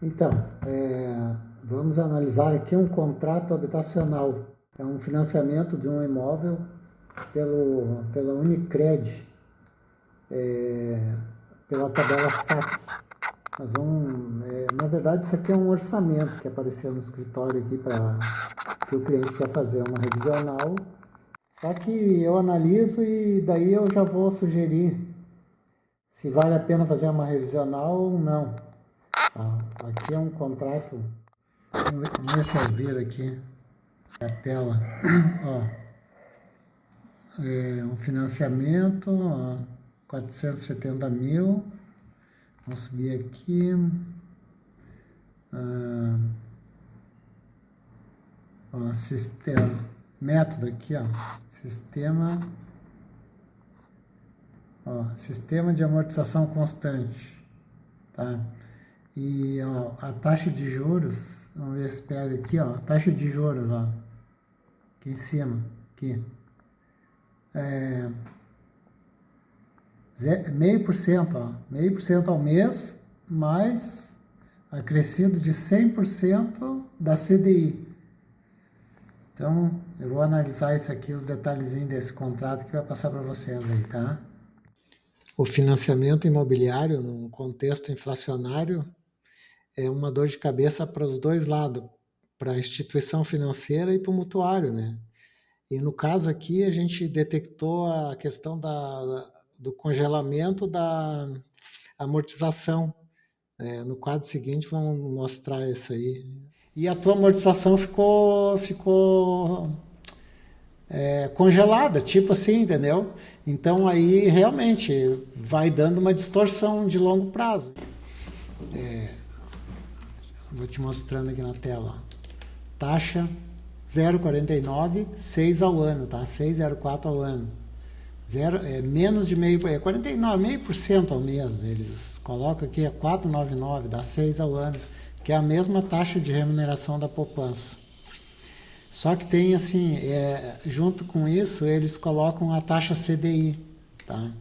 Então, vamos analisar aqui um contrato habitacional. É um financiamento de um imóvel pela Unicred, pela tabela SAC. Na verdade, isso aqui é um orçamento que apareceu no escritório aqui para que o cliente quer fazer uma revisional. Só que eu analiso e daí eu já vou sugerir se vale a pena fazer uma revisional ou não. Tá? Aqui é um contrato. Vamos ver se eu viro aqui a tela. Ó, um financiamento, ó, 470 mil. Vamos subir aqui. Ó, sistema, método aqui, ó, sistema de amortização constante, tá? E ó, a taxa de juros, vamos ver se pega aqui, ó, taxa de juros, ó, aqui em cima, aqui, 0,5%, ó, 0,5% ao mês, mais acrescido de 100% da CDI. Então, eu vou analisar isso aqui, os detalhezinhos desse contrato que vai passar para vocês aí, tá? O financiamento imobiliário, num contexto inflacionário, é uma dor de cabeça para os dois lados, para a instituição financeira e para o mutuário, né? E no caso aqui, a gente detectou a questão do congelamento da amortização. No quadro seguinte, vamos mostrar isso aí. E a tua amortização ficou congelada, tipo assim, entendeu? Então aí realmente vai dando uma distorção de longo prazo. Vou te mostrando aqui na tela. Taxa 0,49, 6 ao ano, tá? 6,04 ao ano. Menos de meio, 49, meio por cento ao mês. Eles colocam aqui, 4,99, dá 6 ao ano, que é a mesma taxa de remuneração da poupança. Só que tem assim, junto com isso, eles colocam a taxa CDI, tá?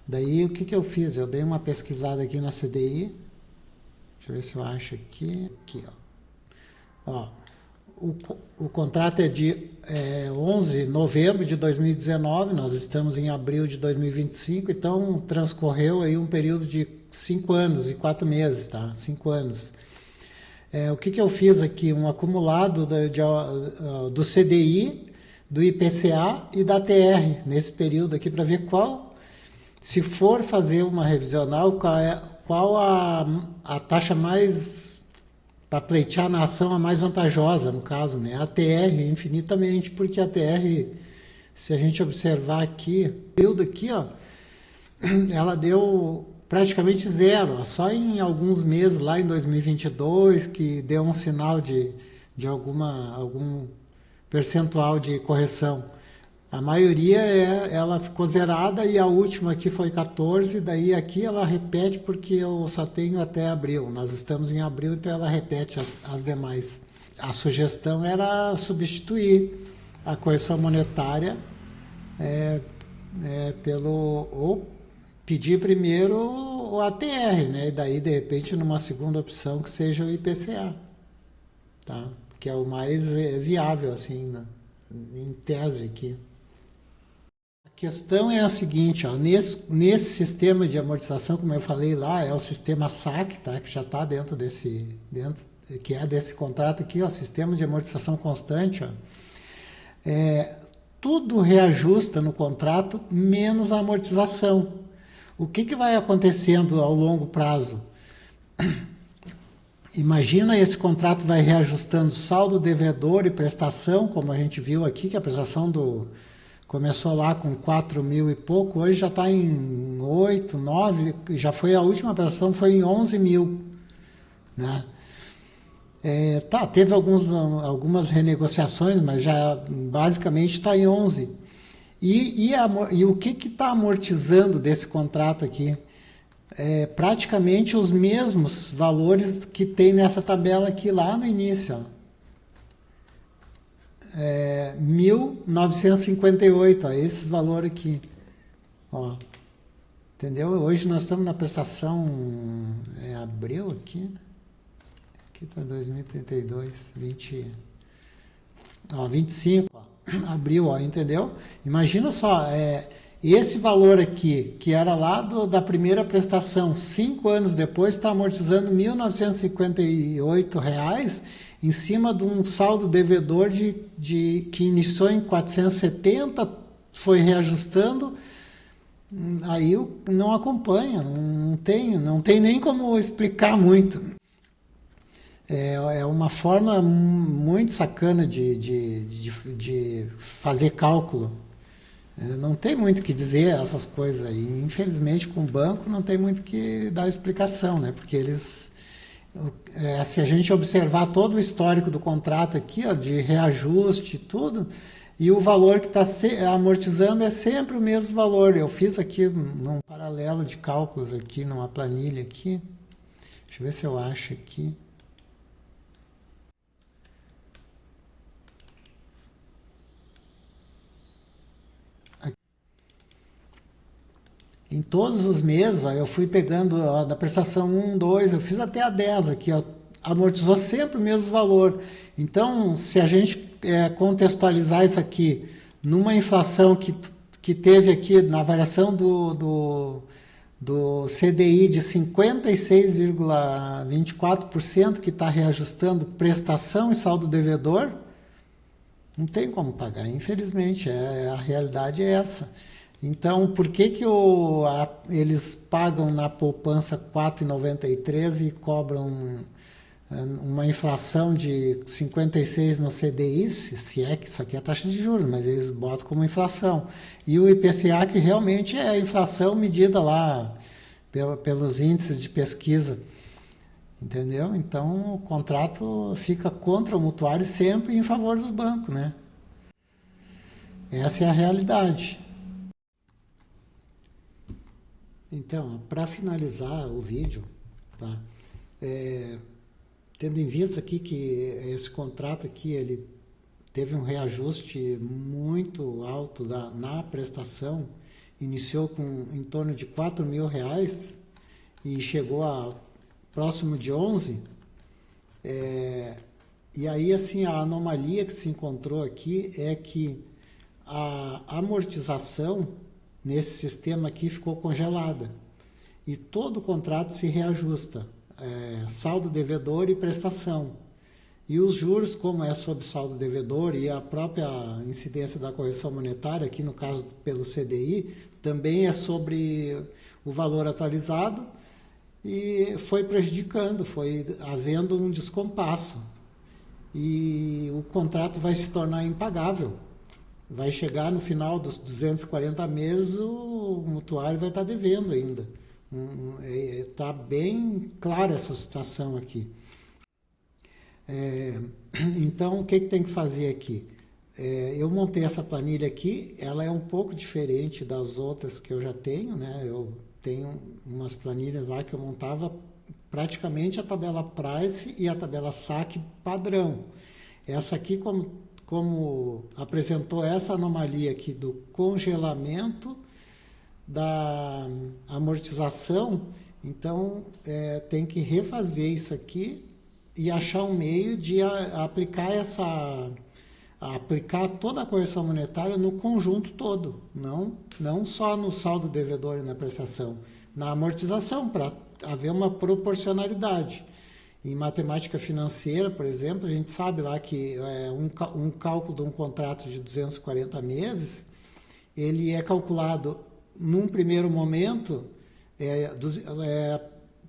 Daí o que eu fiz? Eu dei uma pesquisada aqui na CDI. Deixa eu ver se eu acho aqui. Aqui, ó. O contrato é de 11 de novembro de 2019, nós estamos em abril de 2025, então transcorreu aí um período de 5 anos e 4 meses, tá? 5 anos. O que eu fiz aqui? Um acumulado do CDI, do IPCA e da TR nesse período aqui para ver qual, se for fazer uma revisional, qual a taxa mais, para pleitear na ação, a mais vantajosa, no caso, né? A TR, infinitamente, porque a TR, se a gente observar aqui, o período aqui, ó, ela deu praticamente zero, só em alguns meses lá em 2022 que deu um sinal de algum percentual de correção. A maioria ela ficou zerada e a última aqui foi 14, daí aqui ela repete porque eu só tenho até abril. Nós estamos em abril, então ela repete as demais. A sugestão era substituir a correção monetária ou pedir primeiro o ATR, né? E daí, de repente, numa segunda opção que seja o IPCA, tá? Que é o mais viável, assim, né? Em tese aqui. A questão é a seguinte, ó, nesse sistema de amortização, como eu falei lá, é o sistema SAC, tá? Que já está que é desse contrato aqui, ó, sistema de amortização constante, ó. Tudo reajusta no contrato, menos a amortização. O que vai acontecendo ao longo prazo? Imagina esse contrato vai reajustando saldo devedor e prestação, como a gente viu aqui, que a prestação começou lá com 4 mil e pouco, hoje já está em 8, 9, já foi a última prestação, foi em 11 mil. Né? Teve algumas renegociações, mas já basicamente está em 11. E o que está amortizando desse contrato aqui? Praticamente os mesmos valores que tem nessa tabela aqui lá no início. Ó. 1.958, esses valores aqui. Ó. Entendeu? Hoje nós estamos na prestação abril aqui. Aqui está 2032, 20, ó, 25, ó, abril, ó, entendeu? Imagina só, esse valor aqui, que era lá da primeira prestação, 5 anos depois, está amortizando R$ 1.958 em cima de um saldo devedor que iniciou em 470, foi reajustando, aí não acompanha, não tem nem como explicar muito. É uma forma muito sacana de fazer cálculo. Não tem muito o que dizer essas coisas aí. Infelizmente, com o banco não tem muito o que dar explicação, né? Porque eles, se a gente observar todo o histórico do contrato aqui, ó, de reajuste e tudo, e o valor que está amortizando é sempre o mesmo valor. Eu fiz aqui num paralelo de cálculos aqui, numa planilha aqui. Deixa eu ver se eu acho aqui. Em todos os meses, ó, eu fui pegando ó, da prestação 1, 2, eu fiz até a 10 aqui, ó, amortizou sempre o mesmo valor. Então, se a gente contextualizar isso aqui numa inflação que teve aqui na variação do CDI de 56,24%, que está reajustando prestação e saldo devedor, não tem como pagar, infelizmente, a realidade é essa. Então, por que eles pagam na poupança 4,93 e cobram uma inflação de 56 no CDI, se é que isso aqui é a taxa de juros, mas eles botam como inflação. E o IPCA, que realmente é a inflação medida lá pelos índices de pesquisa. Entendeu? Então, o contrato fica contra o mutuário sempre em favor dos bancos, né? Essa é a realidade. Então, para finalizar o vídeo, tá? Tendo em vista aqui que esse contrato aqui, ele teve um reajuste muito alto na prestação, iniciou com em torno de R$ 4.000 e chegou a próximo de 11, e aí assim a anomalia que se encontrou aqui é que a amortização nesse sistema aqui ficou congelada e todo o contrato se reajusta, saldo devedor e prestação. E os juros, como é sobre saldo devedor e a própria incidência da correção monetária, aqui no caso pelo CDI, também é sobre o valor atualizado e foi prejudicando, foi havendo um descompasso. E o contrato vai se tornar impagável. Vai chegar no final dos 240 meses, o mutuário vai estar devendo ainda. Está bem clara essa situação aqui. Então, o que tem que fazer aqui? Eu montei essa planilha aqui, ela é um pouco diferente das outras que eu já tenho, né? Eu tenho umas planilhas lá que eu montava praticamente a tabela price e a tabela saque padrão. Essa aqui, como apresentou essa anomalia aqui do congelamento da amortização, então tem que refazer isso aqui e achar um meio de aplicar toda a correção monetária no conjunto todo, não só no saldo devedor e na prestação, na amortização, para haver uma proporcionalidade. Em matemática financeira, por exemplo, a gente sabe lá que um cálculo de um contrato de 240 meses, ele é calculado num primeiro momento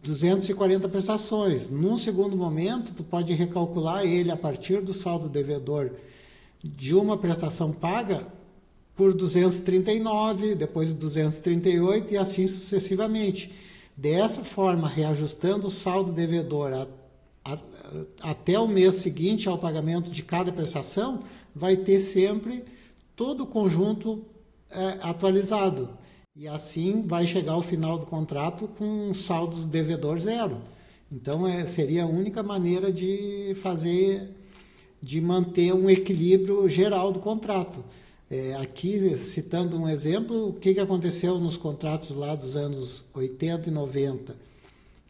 240 prestações. Num segundo momento, tu pode recalcular ele a partir do saldo devedor de uma prestação paga por 239, depois 238 e assim sucessivamente. Dessa forma, reajustando o saldo devedor até o mês seguinte ao pagamento de cada prestação, vai ter sempre todo o conjunto atualizado. E assim vai chegar ao final do contrato com saldos devedor zero. Então, seria a única maneira de manter um equilíbrio geral do contrato. Aqui, citando um exemplo, o que aconteceu nos contratos lá dos anos 80 e 90,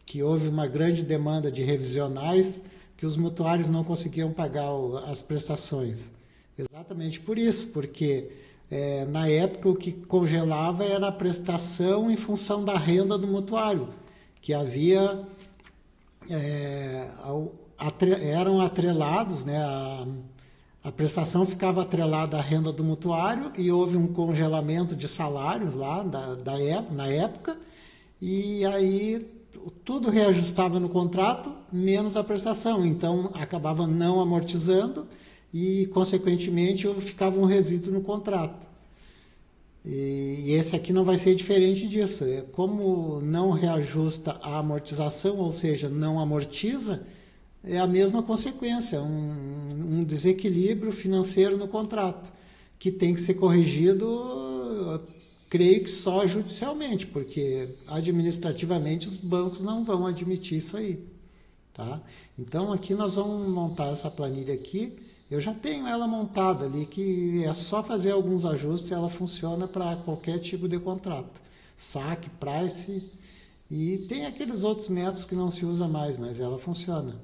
que houve uma grande demanda de revisionais que os mutuários não conseguiam pagar as prestações? Exatamente por isso, porque na época o que congelava era a prestação em função da renda do mutuário, que havia eram atrelados, né? A prestação ficava atrelada à renda do mutuário e houve um congelamento de salários lá na época, e aí tudo reajustava no contrato, menos a prestação. Então acabava não amortizando e, consequentemente, ficava um resíduo no contrato. E esse aqui não vai ser diferente disso. Como não reajusta a amortização, ou seja, não amortiza, é a mesma consequência, um desequilíbrio financeiro no contrato, que tem que ser corrigido, creio que só judicialmente, porque administrativamente os bancos não vão admitir isso aí. Tá? Então aqui nós vamos montar essa planilha aqui. Eu já tenho ela montada ali, que é só fazer alguns ajustes e ela funciona para qualquer tipo de contrato. Saque, price, e tem aqueles outros métodos que não se usa mais, mas ela funciona.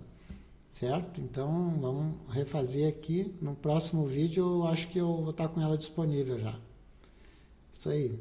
Certo? Então vamos refazer aqui. No próximo vídeo eu acho que eu vou estar com ela disponível já. Isso aí.